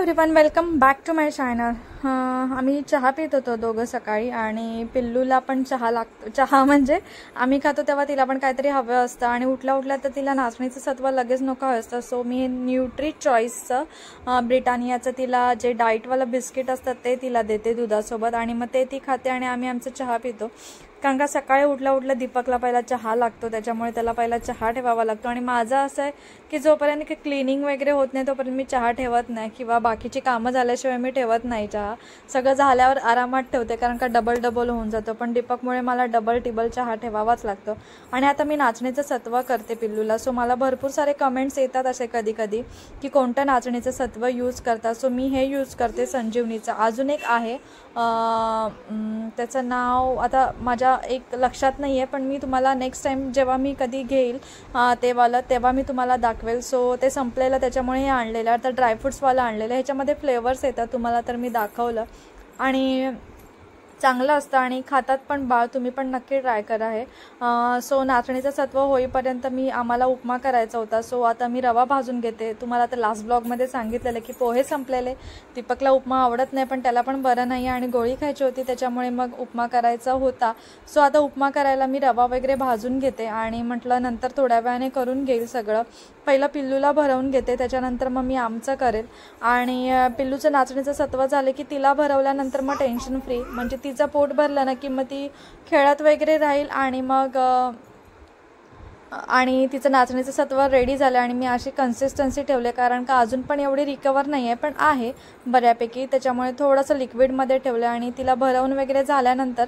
Everyone, welcome back to my channel. आम्ही चहा पित होतो दोघं सकाळी आणि पिल्लूला पण चहा लागतो. चहा म्हणजे आम्ही खातो तेव्हा तिला पण काहीतरी हवं असतं आणि उठल्या उठल्या तर तिला नाचणीचं सत्व लगेच नको असतं. सो मी न्यूट्री चॉईसचं ब्रिटानियाचं तिला जे डाईटवालं बिस्किट असतं ते तिला देते दुधासोबत आणि मग ते ती खाते आणि आम्ही आमचा चहा पितो. कारण का सकाळी उठल्या उठल्या दीपकला पहिला चहा लागतो, त्याच्यामुळे त्याला पहिला चहा ठेवावा लागतो. आणि माझं असं आहे की जोपर्यंत की क्लिनिंग वगैरे होत नाही तोपर्यंत मी चहा ठेवत नाही किंवा बाकीची कामं झाल्याशिवाय मी ठेवत नाही चहा. सगळं झाल्यावर आरामात ठेवते कारण का डबल होऊन जातो. पण दीपकमुळे मला डबल टिबल चहा ठेवावाच लागतो. आणि आता मी नाचणीचं सत्व करते पिल्लूला. सो मला भरपूर सारे कमेंट्स येतात असे कधी कधी की कोणतं नाचणीचं सत्व यूज करतात. सो मी हे यूज करते संजीवनीचं. अजून एक आहे त्याचं नाव आता माझ्या एक लक्षात नाही आहे, पण मी तुम्हाला नेक्स्ट टाईम जेव्हा मी कधी घेईल तेव्हा मी तुम्हाला दाखवेल. सो ते संपलेलं त्याच्यामुळे हे आणलेलं. आता ड्रायफ्रूट्सवालं आणलेलं. ह्याच्यामध्ये फ्लेवर्स येतात तुम्हाला, तर मी दाखवलं आणि चांगलं असतं आणि खातात पण बाळ. तुम्ही पण नक्की ट्राय करा हे. सो नाचणीचं सत्व होईपर्यंत आम्हाला उपमा करायचा होता. सो आता मी रवा भाजून घेते. तुम्हाला आता लास्ट ब्लॉगमध्ये सांगितलेलं की पोहे संपलेले, दीपकला उपमा आवडत नाही पण त्याला पण बरं नाही आणि गोळी खायची होती, त्याच्यामुळे मग उपमा करायचा होता. सो आता उपमा करायला मी रवा वगैरे भाजून घेते आणि म्हटलं नंतर थोड्या वेळाने करून घेईल सगळं. पहिलं पिल्लूला भरवून घेते, त्याच्यानंतर मग मी आमचं करेल. आणि पिल्लूचं नाचणीचं सत्व झालं की तिला भरवल्यानंतर मग टेन्शन फ्री, म्हणजे तिचं पोट भरलं ना की मग ती खेळत वगैरे राहील आणि तिचं नाचणीचं सत्व रेडी झालं. आणि मी अशी कन्सिस्टन्सी ठेवले कारण का अजून पण एवढी रिकवर नाही आहे पण आहे बऱ्यापैकी, त्याच्यामुळे थोडंसं लिक्विडमध्ये ठेवलं. आणि तिला भरवून वगैरे झाल्यानंतर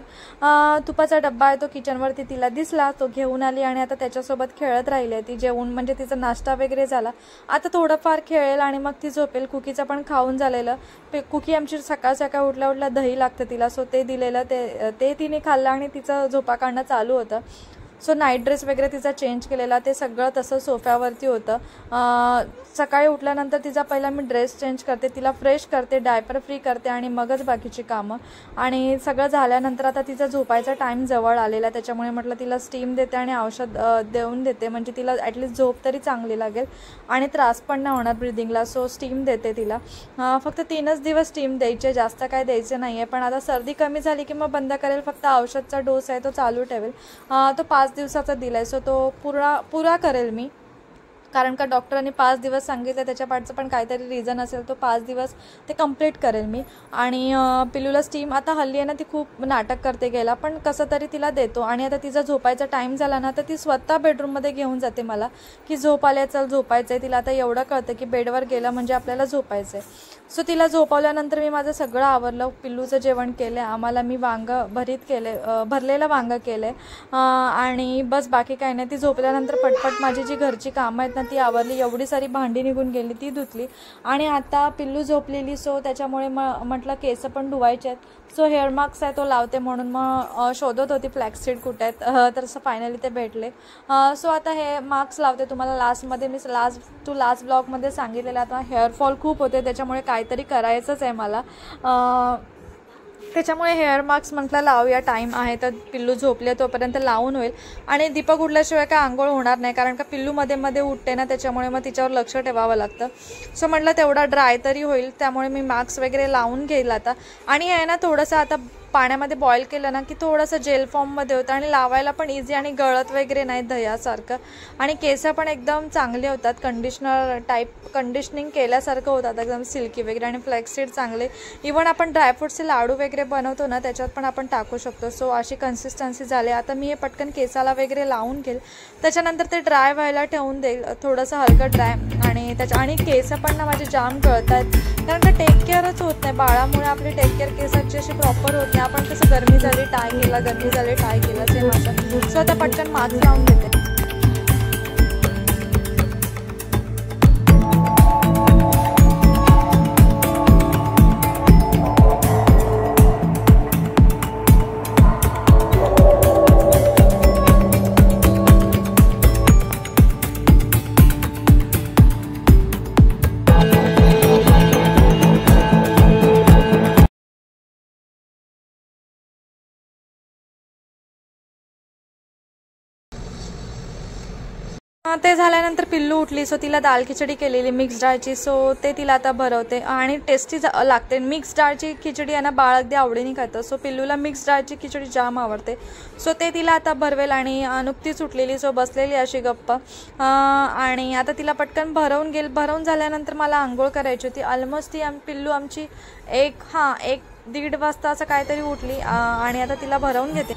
तुपाचा डब्बा आहे तो किचनवरती तिला दिसला, तो घेऊन आली आणि आता त्याच्यासोबत खेळत राहिली. ती जेवून म्हणजे तिचा नाश्ता वगैरे झाला, आता थोडंफार खेळेल आणि मग ती झोपेल. कुकीचं पण खाऊन झालेलं. कुकी आमची सकाळ सकाळ उठल्या उठल्या दही लागतं तिला, सो ते दिलेलं ते तिने खाल्लं आणि तिचं झोपा काढणं चालू होतं. सो नाईट ड्रेस वगैरे तिचा चेंज केलेला, ते सगळं तसं सोफ्यावरती होतं. सकाळी उठल्यानंतर तिचा पहिला मी ड्रेस चेंज करते, तिला फ्रेश करते, डायपर फ्री करते आणि मगच बाकीची कामं. आणि सगळं झाल्यानंतर आता तिचा झोपायचा टाईम जवळ आलेला, त्याच्यामुळे म्हटलं तिला स्टीम देते आणि औषध देऊन देते, म्हणजे तिला ॲटलिस्ट झोप तरी चांगली लागेल आणि त्रास पण नाही होणार ब्रिदिंगला. सो स्टीम देते तिला. फक्त 3च दिवस स्टीम द्यायचे, जास्त काय द्यायचं नाही आहे. पण आता सर्दी कमी झाली की मग बंद करेल. फक्त औषधचा डोस आहे तो चालू ठेवेल. तो 5 दिवसाचा दिलाय, सो तो पुरा करेल मी, कारण का डॉक्टरांनी 5 दिवस सांगितलं, त्याच्या पाठचं पण काहीतरी रिझन असेल, तो 5 दिवस ते कंप्लीट करेल मी. आणि पिल्लूला स्टीम आता हल्ली आहे ना ती खूप नाटक करते गेला, पण कसं तरी तिला देतो. आणि आता तिचा झोपायचा टाईम झाला ना तर ती स्वतः बेडरूममध्ये घेऊन जाते मला की झोप आल्या, चल झोपायचं आहे. तिला आता एवढं कळतं की बेडवर गेलं म्हणजे आपल्याला झोपायचं आहे. सो तिला झोपवल्यानंतर मी माझं सगळं आवरलं, पिल्लूचं जेवण केलं, आम्हाला मी भरलेलं वांगं केलं आणि बस बाकी काही नाही. ती झोपल्यानंतर पटपट माझी जी घरची कामं आहेत ना ती आवरली. एवढी सारी भांडी निघून गेली ती धुतली आणि आता पिल्लू झोपलेली. सो त्याच्यामुळे म्हटलं केस पण धुवायचे आहेत. सो हेअर मास्क आहे तो लावते, म्हणून मग शोधत होती फ्लॅक्सीड कुठे आहेत, तर फायनली ते भेटले. सो आता हे मास्क लावते. तुम्हाला लास्टमध्ये मी लास्ट ब्लॉगमध्ये सांगितलेलं आता हेअरफॉल खूप होते, त्याच्यामुळे काहीतरी करायचंच आहे मला, त्याच्यामुळे हेअर मास्क म्हटलं लावूया. टाईम आहे तर पिल्लू झोपले तोपर्यंत लावून होईल. आणि दीपक उठल्याशिवाय काय आंघोळ होणार नाही, कारण का पिल्लू मध्ये उठते ना, त्याच्यामुळे मग तिच्यावर लक्ष ठेवावं लागतं. सो म्हटलं तेवढा ड्राय तरी होईल, त्यामुळे मी मास्क वगैरे लावून घेईल आता. आणि हे ना थोडंसं आता पाण्यामध्ये बॉईल केलं ना की थोडंसं जेल फॉर्ममध्ये होतं आणि लावायला पण इझी आणि गळत वगैरे नाही दह्यासारखं. आणि केस पण एकदम चांगले होतात, कंडिशनर टाईप कंडिशनिंग केल्यासारखं होतात, एकदम सिल्की वगैरे. आणि फ्लॅक्सीड चांगले, इव्हन आपण ड्रायफ्रूटचे लाडू वगैरे बनवतो ना त्याच्यात पण आपण टाकू शकतो. सो अशी कन्सिस्टन्सी झाली. आता मी हे पटकन केसाला वगैरे लावून घेईल, त्याच्यानंतर ते ड्राय व्हायला ठेवून देईल, थोडंसं हलकं ड्राय. आणि केस पण ना माझे जाम गळत आहेत, कारण का टेक केअरच होत नाही बाळामुळे. आपली टेक केअर केसाची अशी प्रॉपर होत नाही. आपण कसं गरमी झाली टाय केला सेम असं. सो आता पटकन मास्क लावून घेते. ते झाल्यानंतर पिल्लू उठली, सो तिला दाल खिचडी केलेली मिक्स डाळची, सो ते तिला आता भरवते आणि टेस्टी लागते. मिक्स डाळची खिचडी आहे ना, बाळ अगदी आवडीने खातं, सो पिल्लूला मिक्स डाळची खिचडी जाम आवडते. सो ते तिला आता भरवेल आणि नुकतीच उठलेली, सो बसलेली अशी गप्प आणि आता तिला पटकन भरवून गेल. भरवून झाल्यानंतर मला आंघोळ करायची होती. ऑलमोस्ट ती पिल्लू आमची 1-1:30 वाजता असं काहीतरी उठली आणि आता तिला भरवून घेते.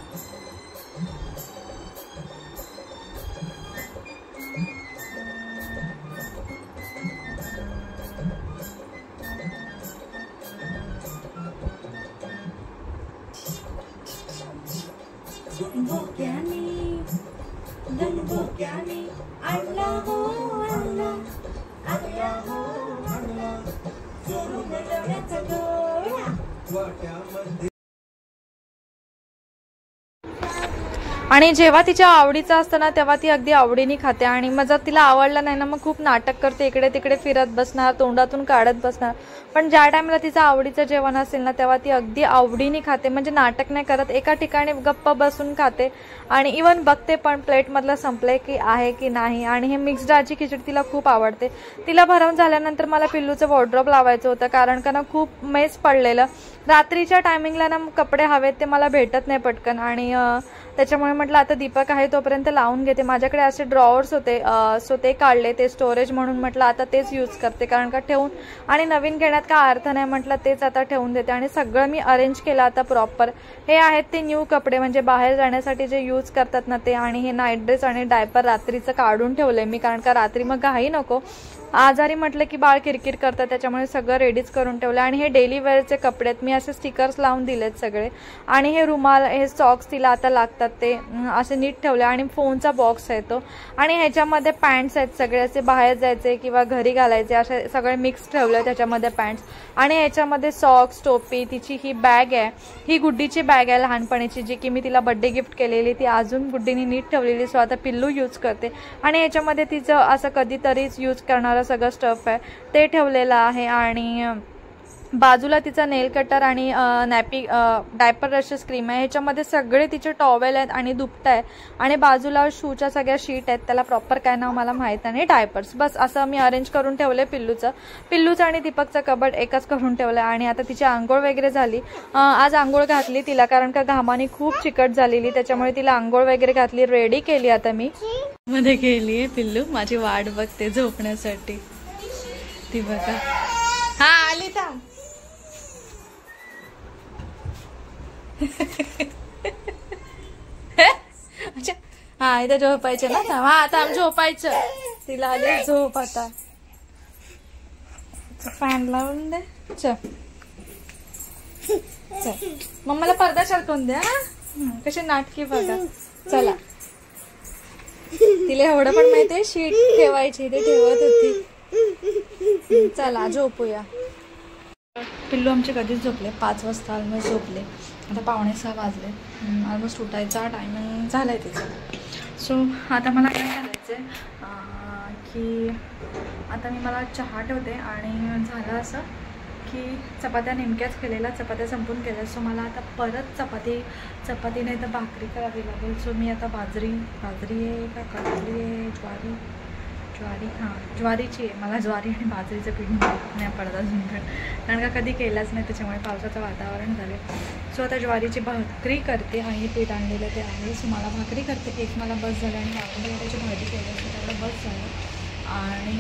आणि जेव्हा तिच्या आवडीचं असतं ना तेव्हा ती अगदी आवडीने खाते आणि मग जर तिला आवडलं नाही ना मग खूप नाटक करते, इकडे तिकडे फिरत बसणार, तोंडातून काढत बसणार. पण ज्या टाइमला तिचं आवडीचं जेवण असेल ना तेव्हा ती अगदी आवडीने खाते, म्हणजे नाटक नाही करत, एका ठिकाणी गप्प बसून खाते आणि इवन बघते पण प्लेटमधलं संपलंय की आहे की नाही. आणि हे मिक्स डाळची खिचडी तिला खूप आवडते. तिला भरवून झाल्यानंतर मला पिल्लूचं वॉर्डरोब लावायचं होतं, कारण का ना खूप मेस पडलेलं. रात्रीच्या टायमिंगला ना कपडे हवेत ते मला भेटत नाही पटकन आणि त्याच्यामुळे म्हटलं आता दीपक आहे तोपर्यंत लावून घेते. माझ्याकडे असे ड्रॉवर्स होते, सो ते काढले, ते स्टोरेज म्हणून म्हटलं आता तेच यूज करते, कारण का ठेवून आणि नवीन घेण्यात काय अर्थ नाही, म्हटलं तेच आता ठेवून देते. आणि सगळं मी अरेंज केलं आता प्रॉपर. हे आहेत ते न्यू कपडे, म्हणजे बाहेर जाण्यासाठी जे यूज करतात ना ते, आणि हे नाईट ड्रेस आणि डायपर रात्रीचं काढून ठेवलंय मी, कारण का रात्री मग घाई नको, आजारी म्हटलं की बाळ किरकिर करतं, त्याच्यामुळे सगळं रेडीच करून ठेवलं. आणि हे डेली वेअरचे कपडे आहेत, मी असे स्टिकर्स लावून दिलेत सगळे. आणि हे रुमाल, हे सॉक्स तिला आता लागतात ते असे नीट ठेवले. आणि फोनचा बॉक्स आहे तो, आणि ह्याच्यामध्ये पॅन्ट्स आहेत सगळे, असे बाहेर जायचे किंवा घरी घालायचे असे सगळे मिक्स ठेवले त्याच्यामध्ये पॅन्ट्स. आणि ह्याच्यामध्ये सॉक्स, टोपी, तिची ही बॅग आहे, ही गुड्डीची बॅग आहे लहानपणीची, जी की मी तिला बड्डे गिफ्ट केलेली, ती अजून गुड्डीने नीट ठेवलेली, सो आता पिल्लू यूज करते. आणि ह्याच्यामध्ये तिचं असं कधीतरीच यूज करणारं सगळं स्टफ आहे ते ठेवलेलं आहे. आणि बाजूला तिचा नेल कटर आणि नॅपी डायपर रशेस क्रीम आहे. ह्याच्यामध्ये सगळे तिचे टॉवेल आहेत आणि दुपटा आहे. आणि बाजूला शूच्या सगळ्या शीट आहेत, त्याला प्रॉपर काय नाव मला माहीत नाही, डायपर्स. बस असं मी अरेंज करून ठेवले. पिल्लूचं आणि दीपकचं कबड एकच करून ठेवलं. आणि आता तिची आंघोळ वगैरे झाली. आज आंघोळ घातली तिला, कारण का घामाने खूप चिकट झालेली, त्याच्यामुळे तिला आंघोळ वगैरे घातली, रेडी केली. आता मी मध्ये गेली आहे. पिल्लू माझी वाट बघते झोपण्यासाठी, ती बघा. हा आली थांब. अच्छा हा, इथं झोपायचं ना, हा आता झोपायचं. तिला आली झोप. आता फॅन लावून दे. चल मम्माला पडदा सरकवून द्या. कशी नाटकी बघा. चला, तिला एवढं पण माहितीये शीट ठेवायची, ते ठेवत होती. चला झोपूया. पिल्लू आमचे कधीच झोपले, 5 वाजता ऑलमोस्ट झोपले. आता 5:45 वाजले, ऑलमोस्ट उठायचा टायमिंग झालाय तिचा. सो आता मला काय करायचं आहे की आता मला चहा ठेवते. आणि झालं असं की चपात्या नेमक्याच केलेल्या, चपात्या संपून केल्या. सो मला आता परत चपाती नाही तर भाकरी करावी लागेल. सो मी आता बाजरी आहे का कडली आहे, ज्वारी ज्वारीची आहे. मला ज्वारी आणि बाजरीचं पीठ नाही पडत अजून, कारण का कधी केलंच नाही, त्याच्यामुळे पावसाचं वातावरण झालं. सो आता ज्वारीची भाकरी करते आणि पीठ आणलेलं ते आहे. सो मला भाकरी करते, एक मला बस झालं. आणि त्याची भाजी केली, सो तेवढं बस झालं. आणि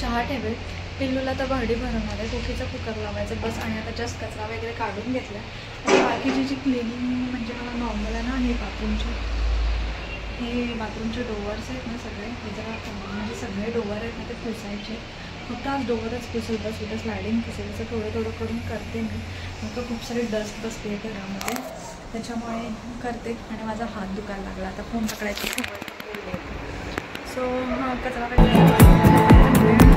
चहा ठेवेल. पिल्लूला तर भाडी भरवणार आहे, कुकीचा कुकर लावायचं बस. आणि आता जस्ट कचरा वगैरे काढून घेतला. आणि बाकीची जी क्लिनिंग म्हणजे मला नॉर्मल आहे ना, हे बाथरूमचे डोअर्स आहेत ना सगळे, हे जरा म्हणजे सगळे डोअर आहेत ना ते पुसायचे. फक्त आज डोअरच पुसेल, बस उद्या स्लायडिंग पुसेल. असं थोडं करून करते मी. मग खूप सारी डस्ट बसते आहे घरामध्ये, त्याच्यामुळे करते. आणि माझा हात दुखायला लागला, आता फोन पकडायची सवय. सो हा कचरा वगैरे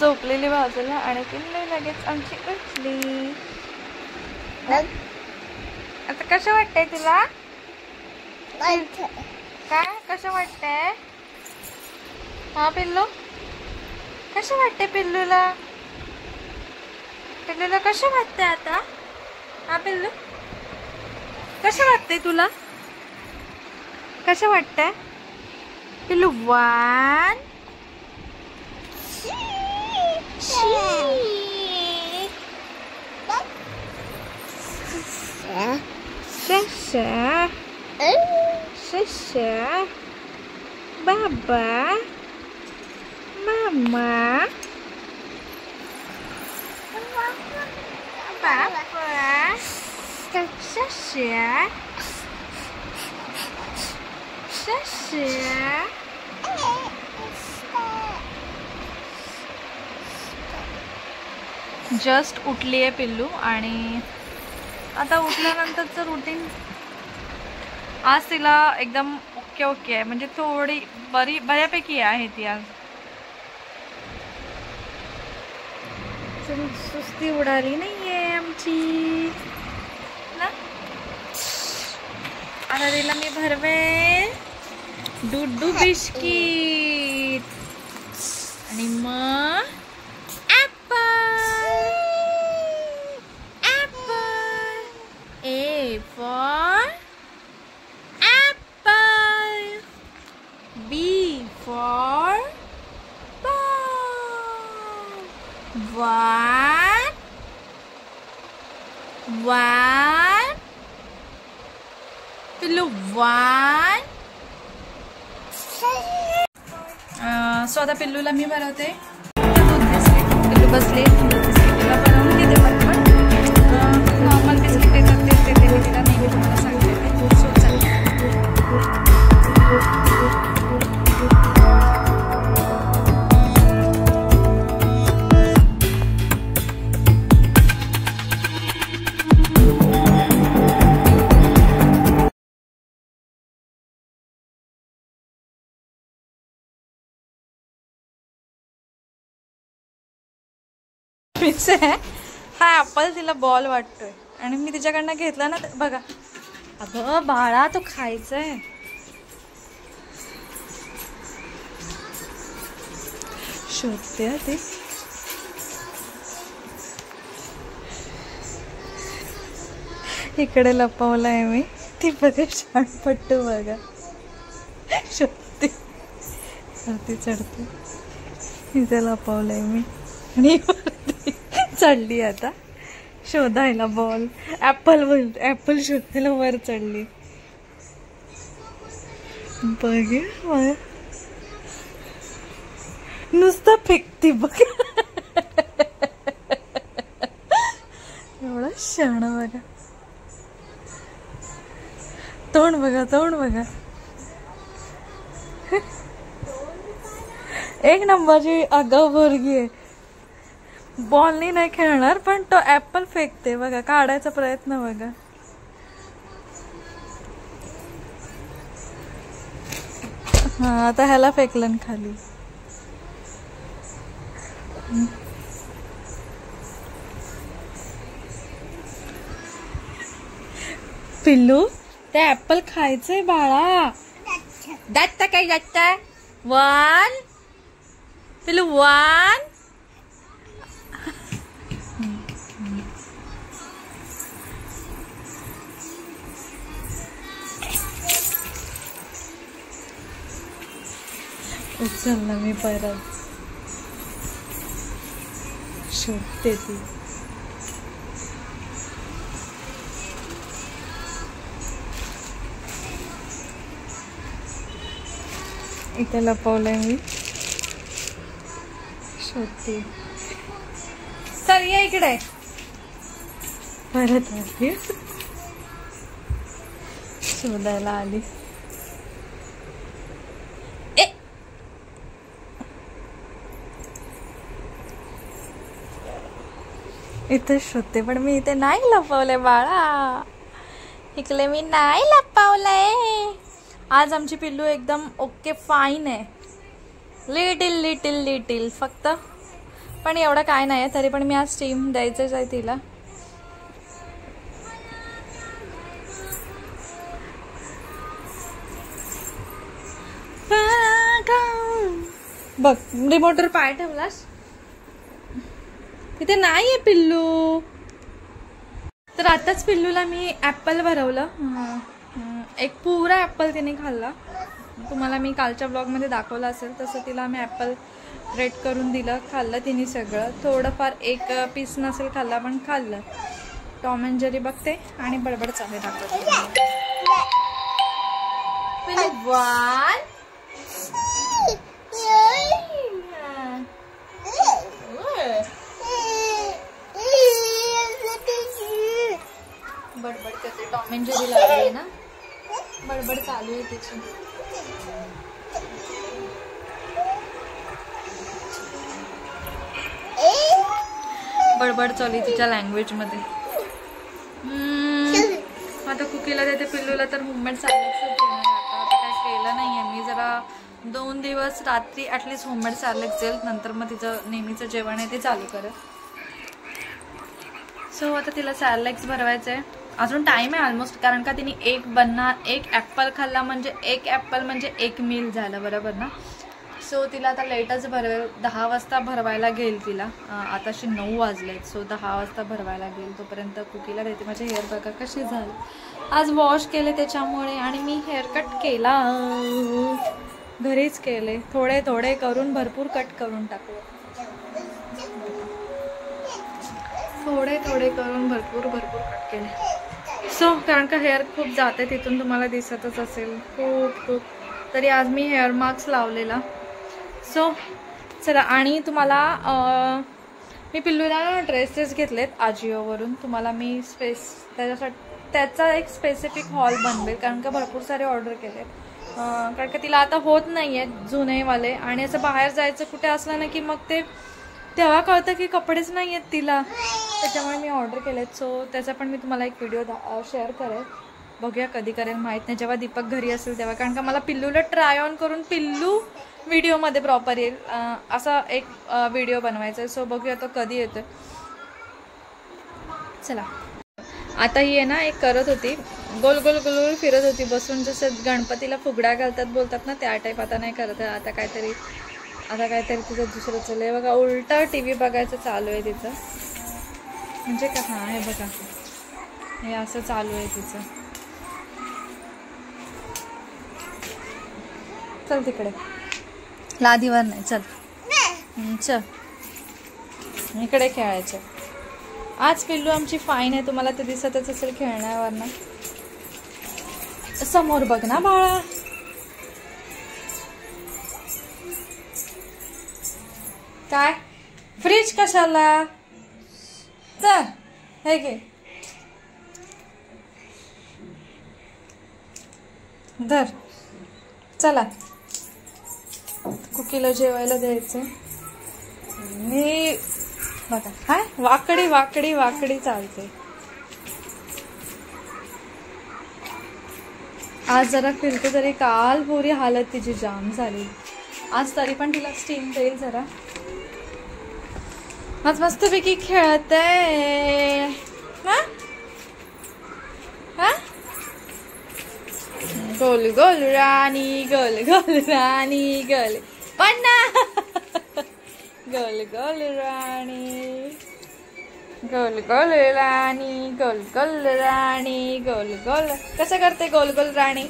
झोपलेली बाजूला आणि पिल्लू लगेच आमची उठली. आता कसं वाटतंय तुला? काय कसं वाटतंय? हा पिल्लू कसं वाटतंय? पिल्लूला कसं वाटतंय आता? हा पिल्लू कसं वाटतंय तुला? कसं वाटतंय पिल्लू? One Sasha, Baba, Mama, Papa, Sasha, just उठली आहे पिल्लू. आणि आता उठल्यानंतरचं रुटीन आज तिला एकदम ओके आहे, म्हणजे थोडी बऱ्यापैकी आहे ती आज. सुस्ती उडाली नाहीये आमची ना. आता तिला मी भरवे दूध बिस्किट आणि मग A for apple, B for ball, one, pillow one. So आता पिल्लूला मी भरवते दूध बिस्किट. पिल्लू बसले दूध बिस्किटला बनवून देते पटपट. नॉर्मल बिस्किट येतात तेच देते मी तिला, नेहमी तुम्हाला सांगते ते. सो हा ॲपल तिला बॉल वाटतोय आणि मी तिच्याकडनं घेतला ना. बघा अगं बाळा तो खायचंय. शोधते ते. इकडे लपवलाय मी. ती बघा शाणपट्टू बघा. शोधते वरती चढते. इथे लपवलंय मी आणि चढली आता शोधायला बॉल. ॲपल शोधायला वर चढली. बघ नुसतं फेकते बघ. एवढा शाण बघा. तोंड बघा. एक नंबरची आगाऊ पोरगी आहे. बॉलनी नाही खेळणार पण तो ॲपल फेकते बघा. काढायचा प्रयत्न बघा. हा आता ह्याला फेकलं खाली. पिल्लू ते ॲपल खायचंय बाळा. दात काय जात वन पिल्लू वन. उचलला मी परत. शोधते ती. इथे लपवलंय मी. शोधते. चल ये इकडे. परत आली. शोधायला आली. इथे शोधते पण मी इथे नाही लपवलंय बाळा. इकडे मी नाही लपवलंय. आज आमची पिल्लू एकदम ओके फाईन आहे. लिटिल फक्त पण एवढं काय नाही आहे, तरी पण मी आज स्टीम द्यायचंच आहे तिला. बघ रिमोटवर पाय ठेवलास, तिथे नाहीये पिल्लू. तर आताच पिल्लूला मी ॲपल भरवलं, एक पुरा ॲपल तिने खाल्ला. तुम्हाला मी कालच्या ब्लॉगमध्ये दाखवलं असेल तसं तिला मी ॲपल रेड करून दिलं, खाल्लं तिने सगळं. थोडंफार एक पीस नसेल खाल्ला पण खाल्लं. टॉम अँड जेरी बघते आणि बडबड चालू दाखवते. बडबड करते, टॉम अँड जेरी लागली ना, बडबड चालू आहे तिची. बडबड चालू तिच्या लँग्वेज मध्ये. आता कुकीला देते, पिल्लूला तर होममेड सॅलेड्स देणार. आता काय केलं नाहीये मी, जरा 2 दिवस रात्री ॲटलिस्ट होममेड सॅलेड्स देईल, नंतर मग तिचं नेहमीचं जेवण आहे ते चालू करेल. सो आता तिला सॅलेड्स भरवायचं आहे. अजून टाइम आहे ऑलमोस्ट, कारण का तिने एक ॲपल खाल्ला म्हणजे एक ॲपल म्हणजे एक मील झालं, बरोबर ना. सो तिला आता लेटच भरवेल, 10 वाजता भरवायला घेईल तिला. आताशी 9 वाजलेत, सो 10 वाजता भरवायला घेईल. तोपर्यंत कुकीला देते. माझे हेअर बघा कसे झाले, आज वॉश केले त्याच्यामुळे. आणि मी हेअरकट केला, घरीच केले, थोडे थोडे करून भरपूर कट करून टाकले. थोडे थोडे करून भरपूर कट केले. सो कारण का हेअर खूप जाते तिथून, तुम्हाला दिसतच असेल खूप. तरी आज मी हेअर मास्क लावलेला. सो चला, आणि तुम्हाला मी पिल्लूला ड्रेसेस घेतलेत आजिओवरून. तुम्हाला मी त्याचा एक स्पेसिफिक हॉल बनवेल, कारण का भरपूर सारे ऑर्डर केलेत. कारण का तिला आता होत नाही आहेत जुनेवाले, आणि असं बाहेर जायचं कुठे असलं ना की मग तेव्हा कळतं की कपडेच नाही आहेत तिला, त्याच्यामुळे मी ऑर्डर केलेत. सो त्याचा पण मी तुम्हाला एक व्हिडिओ शेअर करेल. बघूया कधी करेल माहीत नाही, जेव्हा दीपक घरी असेल तेव्हा. कारण का मला पिल्लूला ट्राय ऑन करून पिल्लू व्हिडिओमध्ये प्रॉपर येईल असा एक व्हिडिओ बनवायचा आहे. सो बघूया तो कधी येतोय. चला, आता ही आहे ना एक करत होती, गोल गोल गोल फिरत होती बसून, जसं गणपतीला फुगड्या घालतात बोलतात ना त्या टाईप. आता नाही करत आहे, आता काहीतरी तिचं दुसरं चालू आहे बघा. उलटा TV बघायचं चालू आहे तिचं, म्हणजे का हां हे बघा, हे असं चालू आहे तिचं. चल तिकडे, लादीवर नाही, चल इकडे खेळायचं. आज पिल्लू आमची फाईन आहे, तुम्हाला ते दिसतच असेल खेळण्यावर ना. समोर बघ ना बाळा. काय फ्रीज कशाला, तर हे घे धर. चला कुकीला जेवायला द्यायचं. मी बघा काय वाकडी वाकडी वाकडी चालते. आज जरा फिरते, तरी काल पुरी हालत तिची जाम झाली. आज तरी पण तिला स्टीम देईल जरा. आज मस्तपैकी खेळते. गोल गोल राणी, गोल गोल राणी, गोल पन्ना, गोल गोल राणी, गोल गोल राणी, गोल गोल राणी, गोल गोल. कसं करते गोल गोल राणी?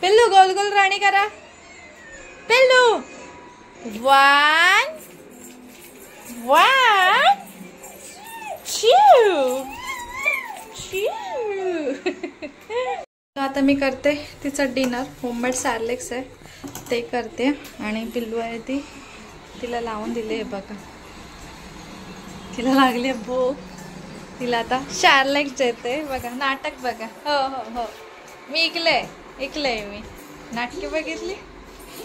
पिल्लू गोल गोल राणी करा. पिल्लू 1 2 आता मी करते तिचं डिनर. होममेड सॅलेड्स आहे ते करते, आणि पिल्लू आहे तिला लावून दिले बघा. तिला लागले भूक, तिला आता सॅलेड्स देते बघा. नाटक बघा. हो हो हो, मी ऐकलंय मी नाटके बघितली.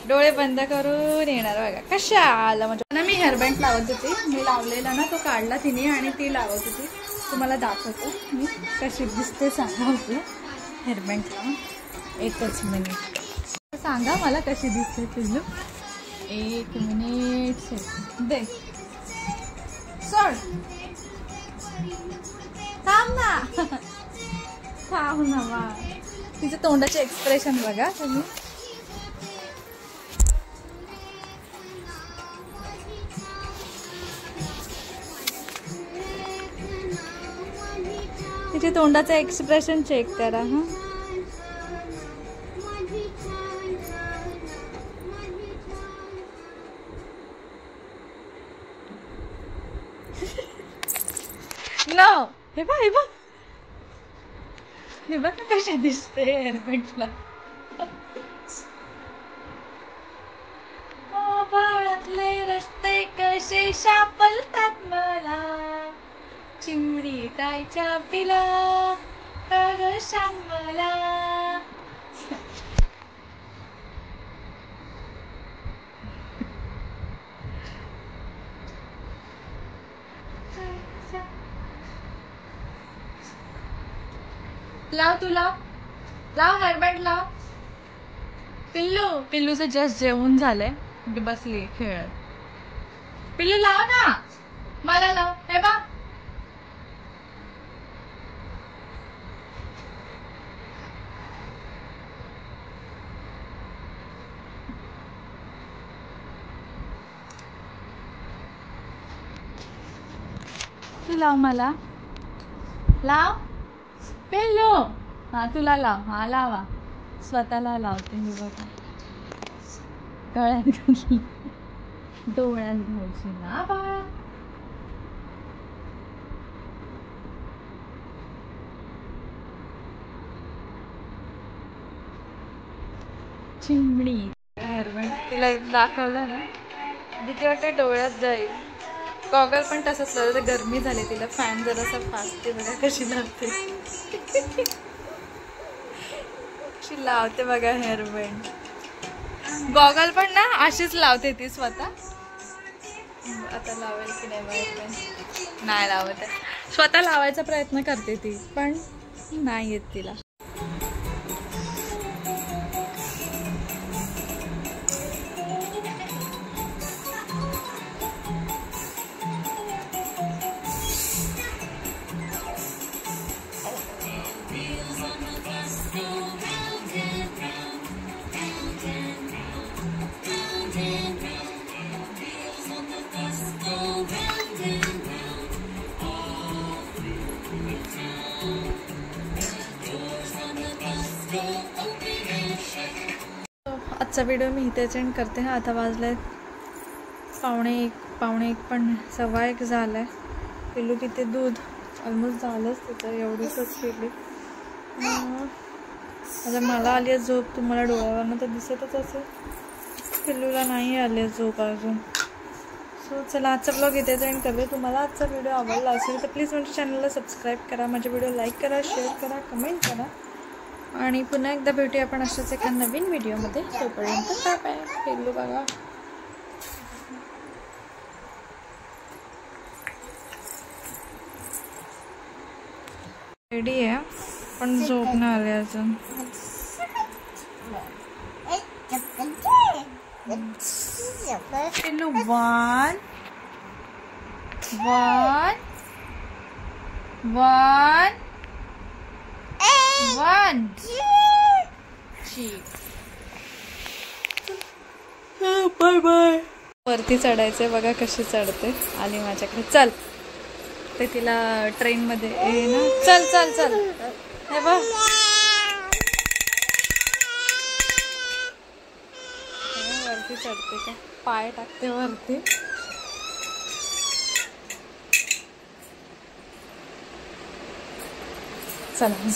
डोळे बंद करून येणार बघा. कशा आलं म्हणजे ना. मी हेअरबँड लावत होती, मी लावलेला ना तो काढला तिने, आणि ती लावत होती. तुम्हाला दाखवतो मी कशी दिसते सांगा. आपलं हेअरबँड लावून एकच मिनिट सांगा मला कशी दिसते पिल्लू. 1 मिनिट दे. सोड, थांब ना. थांब ना बा. तिचे तोंडाचे एक्सप्रेशन बघा तुम्ही. तिचे तोंडाचे एक्सप्रेशन चेक करा. हा नो. हे बघ, हे बघ, हे बघ कशा दिसते हेअरबँडला. मोबाईलतले रस्ते कसे सापडतात मला, चिमणी ताईच्या पिला अगं सांग मला. लाव तू, लाव लाव हेअरबँड लाव. पिल्लू, पिल्लूचं जस्ट जेवून झालंय, बसली खेळत. पिल्लू लाव ना, मला लाव. हे बा, तू लाव मला, लाव पिल्लू. हा तुला लाव. हा लावा, स्वतःला लावते. मी बघा गळ्यात घातली, डोळ्यात घालची ना बाळा. चिमणी हेअरबँड तिला दाखवलं ना, भीती वाटते डोळ्यात जाईल. गॉगल पण तसंच लावलं, गरमी झाली तिला. फॅन जरासा फास्ट बघा कशी लावते. कशी लावते बघा हेअरबँड. गॉगल पण ना अशीच लावते ती स्वतः. आता लावेल की नाही माहित नाही लावत आहे. स्वतः लावायचा प्रयत्न करते ती, पण नाही येत तिला. आजचा व्हिडिओ मी इथेच एंड करते. आता वाजले पावणे एक पण 1:15 झालं आहे. पिल्लू किती दूध ऑलमोस्ट झालंच तिथं, एवढीच केली. आता मला आली आहे झोप. तुम्हाला डोळ्यावरनं तर दिसतच असेल, पिल्लूला नाही आली आहे झोप अजून. सो चला, आजचा ब्लॉग इथेच एंड करते. तुम्हाला आजचा व्हिडिओ आवडला असेल तर प्लीज माझ्या चॅनलला सबस्क्राईब करा, माझे व्हिडिओ लाईक करा, शेअर करा, कमेंट करा. आणि पुन्हा एकदा भेटूया आपण अशाच एका नवीन व्हिडिओमध्ये. तोपर्यंत बाय बाय. पिल्लू बघा रेडी आहे, पण झोप नाही आली अजून. पिल्लू 1 1 1 1 बाय बाय. वरती चढायचंय बघा कशी चढते. आली माझ्याकडे. चल, ते तिला ट्रेन मध्ये ना. चल चल चल. हे बघ वरती चढते का, पाय टाकते वरती. चला.